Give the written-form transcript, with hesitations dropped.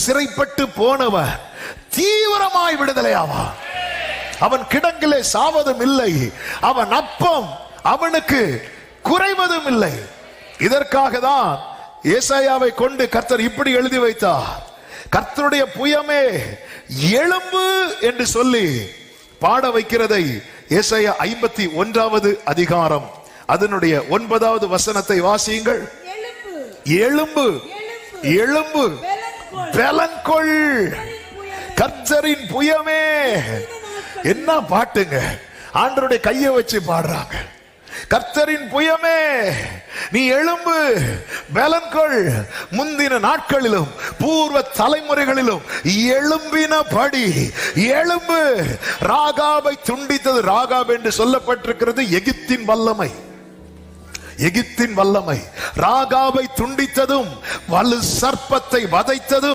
சிறைப்பட்டு போனவன் தீவிரமாய் விடுதலை ஆவான். அவன் கிடங்கிலே சாவதும் இல்லை, அவன் அப்பம் அவனுக்கு குறைவதும் இல்லை. இதற்காக தான் ஏசாயாவை கொண்டு கர்த்தர் இப்படி எழுதி வைத்தார், கர்த்தருடைய புயமே எழும்பு என்று சொல்லி பாட வைக்கிறதை ஏசாயா 51வது அதிகாரம் அதனுடைய 9வது வசனத்தை வாசியுங்கள். எழும்பு எழும்பு பெலன்கொள் கர்த்தரின் புயமே. என்ன பாட்டுங்க, ஆண்டவருடைய கையை வச்சு பாடுறாங்க. கர்த்தரின் புயமே நீ எழும்பு பலன்கொள். முந்தின நாட்களிலும் பூர்வ தலைமுறைகளிலும் எழும்பினபடி எழும்பு. ராகாபை துண்டித்தது, ராகாப் என்று சொல்லப்பட்டிருக்கிறது எகிப்தின் வல்லமை, எகிப்தின் வல்லமை. ராகாபை துண்டித்ததும் வலு சர்ப்பத்தை வதைத்ததும்